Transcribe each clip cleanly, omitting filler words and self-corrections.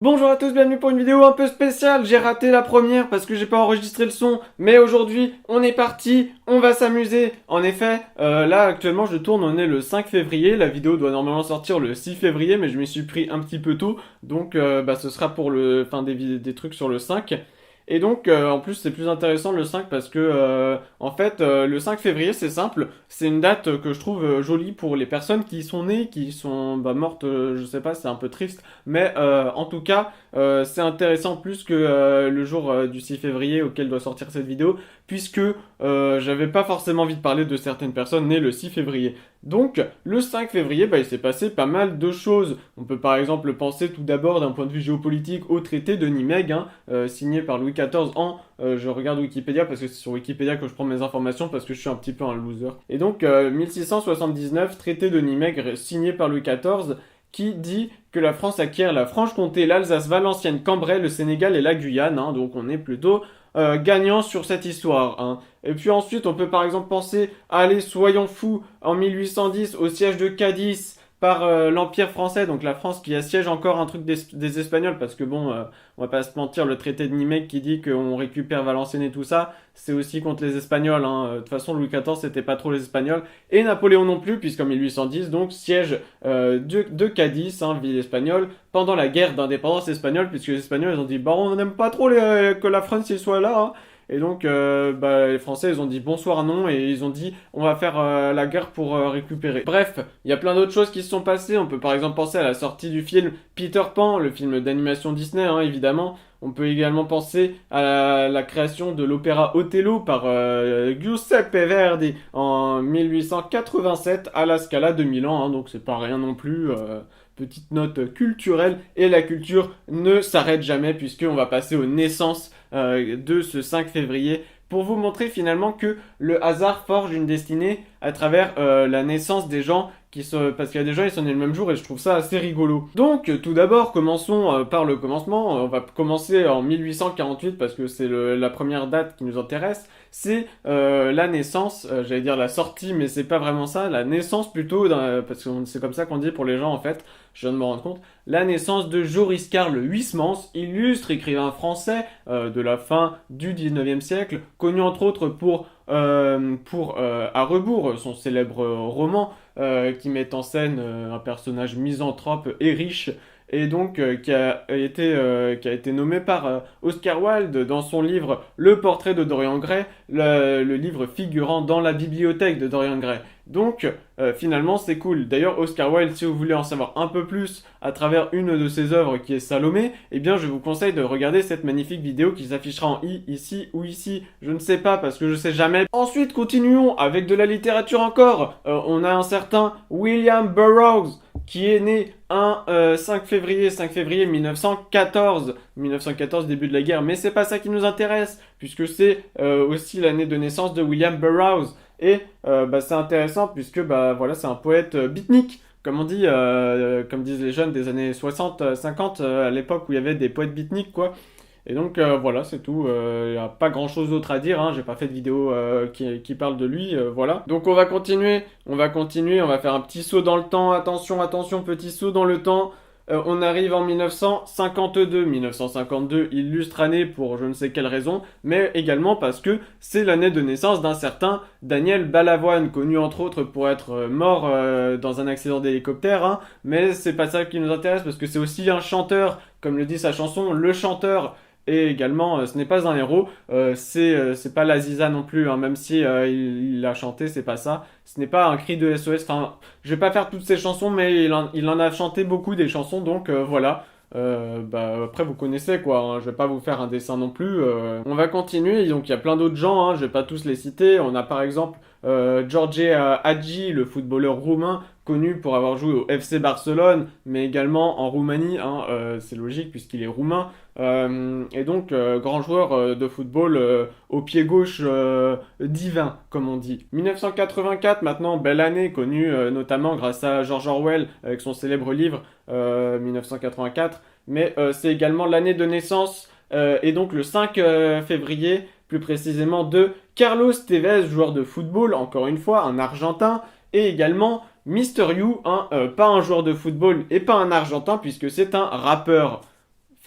Bonjour à tous, bienvenue pour une vidéo un peu spéciale. J'ai raté la première parce que j'ai pas enregistré le son, mais aujourd'hui on est parti, on va s'amuser. En effet, là actuellement je tourne, on est le 5 février, la vidéo doit normalement sortir le 6 février, mais je m'y suis pris un petit peu tôt, donc ce sera pour le fin des trucs sur le 5. Et donc, en plus, c'est plus intéressant le 5 parce que, le 5 février, c'est simple. C'est une date que je trouve jolie pour les personnes qui sont nées, qui sont mortes, je sais pas, c'est un peu triste. Mais en tout cas, c'est intéressant plus que le jour du 6 février auquel doit sortir cette vidéo, puisque j'avais pas forcément envie de parler de certaines personnes nées le 6 février. Donc, le 5 février, il s'est passé pas mal de choses. On peut par exemple penser tout d'abord d'un point de vue géopolitique au traité de Nimègue, signé par Louis XIV je regarde Wikipédia parce que c'est sur Wikipédia que je prends mes informations parce que je suis un petit peu un loser. Et donc, 1679, traité de Nimègue signé par Louis XIV qui dit que la France acquiert la Franche-Comté, l'Alsace, Valenciennes, Cambrai, le Sénégal et la Guyane. Donc on est plutôt gagnant sur cette histoire. Et puis ensuite, on peut par exemple penser, allez, soyons fous, en 1810, au siège de Cadiz par l'Empire français, donc la France qui assiège encore un truc des Espagnols, parce que bon, on va pas se mentir, le traité de Nimègue qui dit qu'on récupère Valenciennes et tout ça, c'est aussi contre les Espagnols. De toute façon, Louis XIV, c'était pas trop les Espagnols, et Napoléon non plus, puisqu'en 1810, donc, siège de Cadiz, ville espagnole, pendant la guerre d'indépendance espagnole, puisque les Espagnols, ils ont dit, bah, on n'aime pas trop que la France y soit là. Et donc, les Français, ils ont dit bonsoir non, et ils ont dit on va faire la guerre pour récupérer. Bref, il y a plein d'autres choses qui se sont passées. On peut par exemple penser à la sortie du film Peter Pan, le film d'animation Disney, évidemment. On peut également penser à la création de l'opéra Othello par Giuseppe Verdi en 1887 à la Scala de Milan, donc c'est pas rien non plus. Petite note culturelle, et la culture ne s'arrête jamais puisqu'on va passer aux naissances de ce 5 février pour vous montrer finalement que le hasard forge une destinée à travers la naissance des gens parce qu'il y a des gens ils sont nés le même jour et je trouve ça assez rigolo. Donc tout d'abord commençons par le commencement. On va commencer en 1848 parce que c'est la première date qui nous intéresse. C'est la naissance, j'allais dire la sortie, mais c'est pas vraiment ça, la naissance plutôt, parce que c'est comme ça qu'on dit pour les gens en fait, je viens de me rendre compte, la naissance de Joris Karl Huysmans, illustre écrivain français de la fin du 19e siècle, connu entre autres pour À rebours, son célèbre roman qui met en scène un personnage misanthrope et riche, et donc qui a été nommé par Oscar Wilde dans son livre Le portrait de Dorian Gray, le livre figurant dans la bibliothèque de Dorian Gray. Donc finalement c'est cool. D'ailleurs Oscar Wilde, si vous voulez en savoir un peu plus à travers une de ses œuvres qui est Salomé, eh bien je vous conseille de regarder cette magnifique vidéo qui s'affichera en i, ici ou ici, je ne sais pas parce que je sais jamais. Ensuite continuons avec de la littérature encore. On a un certain William Burroughs qui est né un 5 février 1914, début de la guerre, mais c'est pas ça qui nous intéresse, puisque c'est aussi l'année de naissance de William Burroughs, et c'est intéressant puisque voilà, c'est un poète beatnik, comme on dit, comme disent les jeunes des années 60, 50, à l'époque où il y avait des poètes beatniks, quoi. Et donc voilà, c'est tout. Il n'y a pas grand chose d'autre à dire. J'ai pas fait de vidéo qui parle de lui. Voilà. Donc on va continuer. On va faire un petit saut dans le temps. Attention, attention, petit saut dans le temps. On arrive en 1952. 1952, illustre année pour je ne sais quelle raison, mais également parce que c'est l'année de naissance d'un certain Daniel Balavoine, connu entre autres pour être mort dans un accident d'hélicoptère. Mais c'est pas ça qui nous intéresse parce que c'est aussi un chanteur, comme le dit sa chanson, le chanteur. Et également, ce n'est pas un héros, c'est pas l'Aziza non plus, même si il a chanté, c'est pas ça. Ce n'est pas un cri de SOS, enfin, je vais pas faire toutes ses chansons, mais il en a chanté beaucoup des chansons, donc voilà. Après vous connaissez quoi, je vais pas vous faire un dessin non plus. On va continuer, donc il y a plein d'autres gens, je vais pas tous les citer. On a par exemple George Hagi, le footballeur roumain, connu pour avoir joué au FC Barcelone, mais également en Roumanie, c'est logique puisqu'il est roumain. Et donc grand joueur de football au pied gauche divin, comme on dit. 1984 maintenant, belle année, connue notamment grâce à George Orwell avec son célèbre livre 1984, mais c'est également l'année de naissance, et donc le 5 février, plus précisément, de Carlos Tevez, joueur de football, encore une fois, un Argentin, et également Mister You, pas un joueur de football et pas un Argentin, puisque c'est un rappeur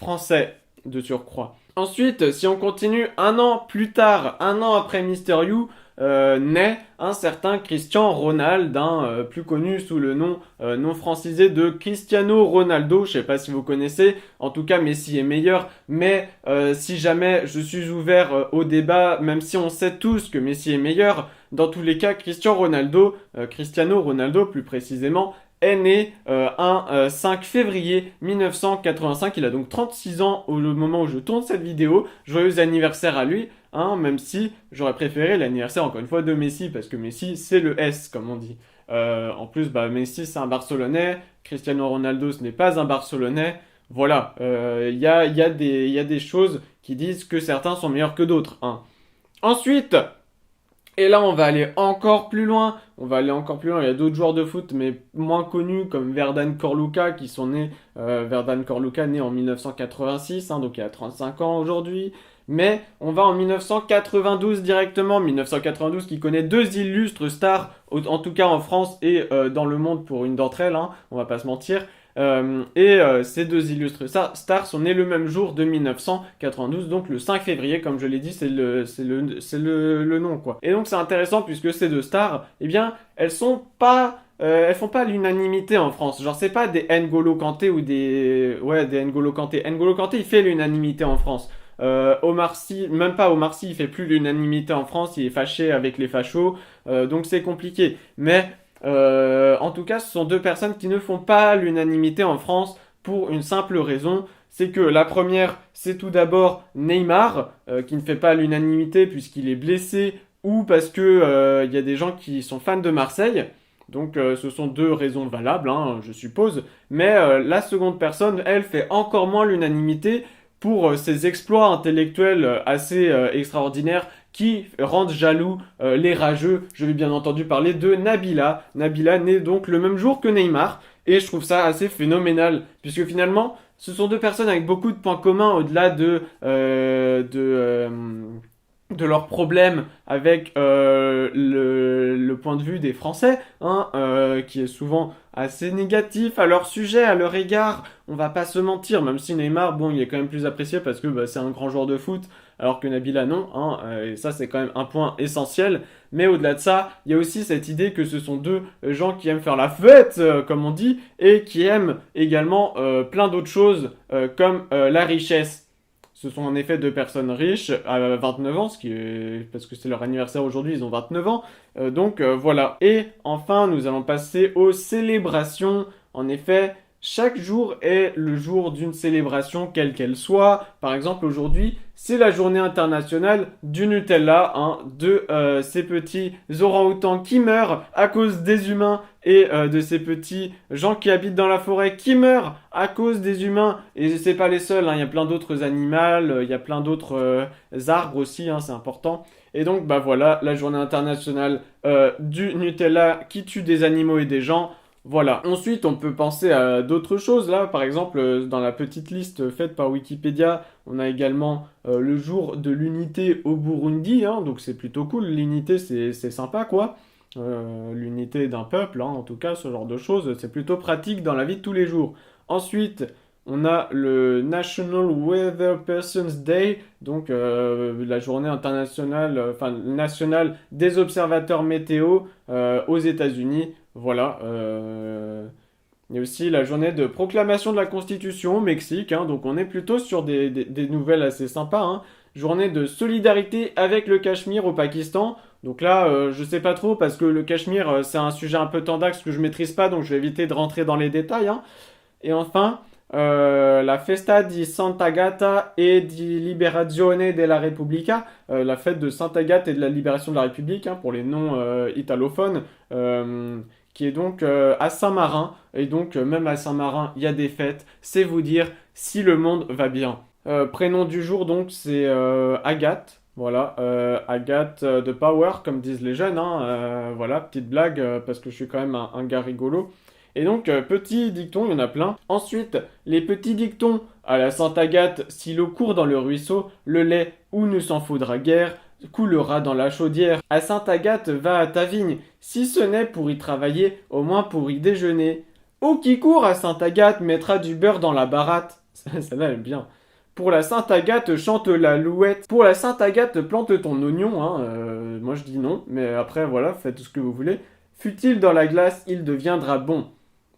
français de surcroît. Ensuite, si on continue, un an plus tard, un an après Mister You, naît un certain Cristiano Ronaldo, plus connu sous le nom non francisé de Cristiano Ronaldo. Je sais pas si vous connaissez, en tout cas Messi est meilleur, mais si jamais je suis ouvert au débat, même si on sait tous que Messi est meilleur, dans tous les cas Cristiano Ronaldo plus précisément, est né un 5 février 1985. Il a donc 36 ans au moment où je tourne cette vidéo. Joyeux anniversaire à lui, hein, même si j'aurais préféré l'anniversaire encore une fois de Messi, parce que Messi c'est le S comme on dit. En plus, Messi c'est un Barcelonais, Cristiano Ronaldo ce n'est pas un Barcelonais. Voilà, il y a des choses qui disent que certains sont meilleurs que d'autres. Hein. Ensuite, et là, on va aller encore plus loin. Il y a d'autres joueurs de foot, mais moins connus, comme Verdan Corluka, qui sont nés. Verdan Corluka, né en 1986, hein, donc il a 35 ans aujourd'hui. Mais on va en 1992 directement. 1992 qui connaît deux illustres stars, en tout cas en France et dans le monde pour une d'entre elles, hein, on va pas se mentir. Ces deux illustres stars sont nés le même jour de 1992, donc le 5 février, comme je l'ai dit, c'est le nom, quoi. Et donc c'est intéressant puisque ces deux stars, eh bien, elles font pas l'unanimité en France. Genre, c'est pas des N'Golo Kanté ou des N'Golo Kanté. N'Golo Kanté, il fait l'unanimité en France. Omar Sy, même pas Omar Sy, il fait plus l'unanimité en France, il est fâché avec les fachos, donc c'est compliqué. Mais en tout cas, ce sont deux personnes qui ne font pas l'unanimité en France pour une simple raison, c'est que la première, c'est tout d'abord Neymar, qui ne fait pas l'unanimité puisqu'il est blessé ou parce que y a des gens qui sont fans de Marseille. Donc ce sont deux raisons valables, hein, je suppose. Mais la seconde personne, elle, fait encore moins l'unanimité pour ses exploits intellectuels assez extraordinaires qui rendent jaloux les rageux. Je vais bien entendu parler de Nabila. Nabila naît donc le même jour que Neymar. Et je trouve ça assez phénoménal, puisque finalement, ce sont deux personnes avec beaucoup de points communs au-delà de leurs problèmes avec le point de vue des Français, hein, qui est souvent assez négatif à leur sujet, à leur égard. On va pas se mentir, même si Neymar, bon, il est quand même plus apprécié parce que c'est un grand joueur de foot, alors que Nabila non, hein, et ça c'est quand même un point essentiel. Mais au-delà de ça, il y a aussi cette idée que ce sont deux gens qui aiment faire la fête, comme on dit, et qui aiment également plein d'autres choses, comme la richesse. Ce sont en effet deux personnes riches à 29 ans, parce que c'est leur anniversaire aujourd'hui, ils ont 29 ans. Voilà. Et enfin, nous allons passer aux célébrations. En effet, chaque jour est le jour d'une célébration, quelle qu'elle soit. Par exemple, aujourd'hui, c'est la journée internationale du Nutella, hein, de ces petits orang-outans qui meurent à cause des humains et de ces petits gens qui habitent dans la forêt qui meurent à cause des humains. Et c'est pas les seuls, hein, il y a plein d'autres animaux, il y a plein d'autres arbres aussi, hein, c'est important. Et donc, voilà, la journée internationale du Nutella qui tue des animaux et des gens. Voilà. Ensuite, on peut penser à d'autres choses. Là, par exemple, dans la petite liste faite par Wikipédia, on a également le jour de l'unité au Burundi. Hein, donc, c'est plutôt cool. L'unité, c'est sympa, quoi. L'unité d'un peuple, hein, en tout cas, ce genre de choses, c'est plutôt pratique dans la vie de tous les jours. Ensuite, on a le National Weather Persons Day, donc la journée internationale, nationale des observateurs météo aux États-Unis. Voilà. Il y a aussi la journée de proclamation de la Constitution au Mexique, hein, donc on est plutôt sur des nouvelles assez sympas. Hein. Journée de solidarité avec le Cachemire au Pakistan. Donc là, je sais pas trop parce que le Cachemire, c'est un sujet un peu tendax que je maîtrise pas, donc je vais éviter de rentrer dans les détails. Hein. Et enfin, la Festa di Sant'Agata e di Liberazione della Repubblica, la fête de Sainte-Agathe et de la libération de la République, hein, pour les non-italophones, qui est donc à Saint-Marin. Et donc, même à Saint-Marin, il y a des fêtes. C'est vous dire si le monde va bien. Prénom du jour, donc, c'est Agathe. Voilà, Agathe de Power, comme disent les jeunes. Hein, voilà, petite blague, parce que je suis quand même un gars rigolo. Et donc, petits dictons, il y en a plein. Ensuite, les petits dictons à la Sainte Agathe, si l'eau court dans le ruisseau, le lait, où ne s'en faudra guère, coulera dans la chaudière. À Sainte Agathe, va à ta vigne, si ce n'est pour y travailler, au moins pour y déjeuner. Eau qui court à Sainte Agathe mettra du beurre dans la baratte. Celle-là, elle est bien. Pour la Sainte Agathe, chante l'alouette. Pour la Sainte Agathe, plante ton oignon. Hein. Moi, je dis non, mais après, voilà, faites ce que vous voulez. Fut-il dans la glace, il deviendra bon.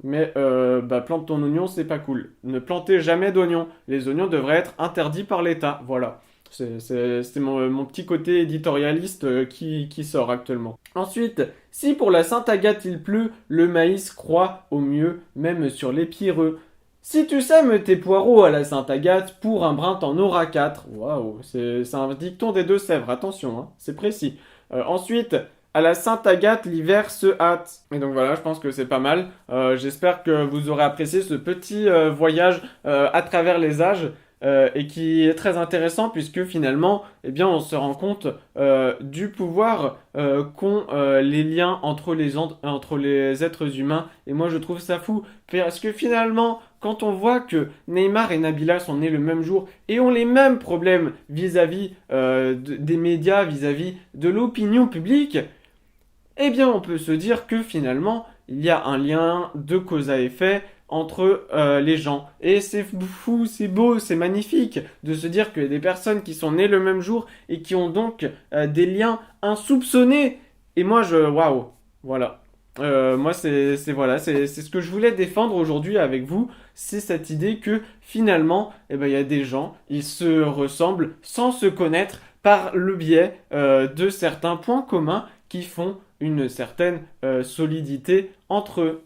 Mais bah, plante ton oignon, c'est pas cool. Ne plantez jamais d'oignons. Les oignons devraient être interdits par l'État. Voilà. C'est mon petit côté éditorialiste qui sort actuellement. Ensuite, si pour la Sainte Agathe il pleut, le maïs croît au mieux, même sur les pierreux. Si tu sèmes tes poireaux à la Sainte Agathe, pour un brin t'en auras quatre. Waouh, c'est un dicton des Deux-Sèvres, attention, hein, c'est précis. Ensuite, à la Sainte Agathe, l'hiver se hâte. Et donc voilà, je pense que c'est pas mal. J'espère que vous aurez apprécié ce petit voyage à travers les âges. Et qui est très intéressant puisque finalement, eh bien, on se rend compte du pouvoir qu'ont les liens entre les êtres humains. Et moi, je trouve ça fou parce que finalement, quand on voit que Neymar et Nabila sont nés le même jour et ont les mêmes problèmes vis-à-vis des médias, vis-à-vis de l'opinion publique, eh bien, on peut se dire que finalement, il y a un lien de cause à effet entre les gens. Et c'est fou, c'est beau, c'est magnifique de se dire qu'il y a des personnes qui sont nées le même jour et qui ont donc des liens insoupçonnés. Et moi, waouh, voilà. Moi, voilà, c'est ce que je voulais défendre aujourd'hui avec vous, c'est cette idée que finalement, eh ben, il y a des gens, ils se ressemblent sans se connaître par le biais de certains points communs qui font une certaine solidité entre eux.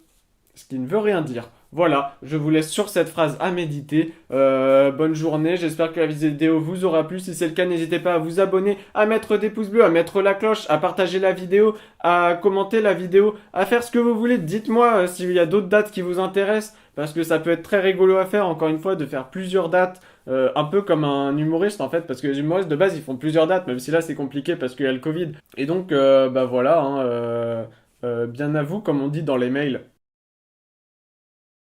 Ce qui ne veut rien dire. Voilà, je vous laisse sur cette phrase à méditer. Bonne journée, j'espère que la vidéo vous aura plu. Si c'est le cas, n'hésitez pas à vous abonner, à mettre des pouces bleus, à mettre la cloche, à partager la vidéo, à commenter la vidéo, à faire ce que vous voulez. Dites-moi s'il y a d'autres dates qui vous intéressent, parce que ça peut être très rigolo à faire, encore une fois, de faire plusieurs dates. Un peu comme un humoriste en fait, parce que les humoristes de base ils font plusieurs dates, même si là c'est compliqué parce qu'il y a le Covid. Et donc, bah voilà, hein, bien à vous, comme on dit dans les mails.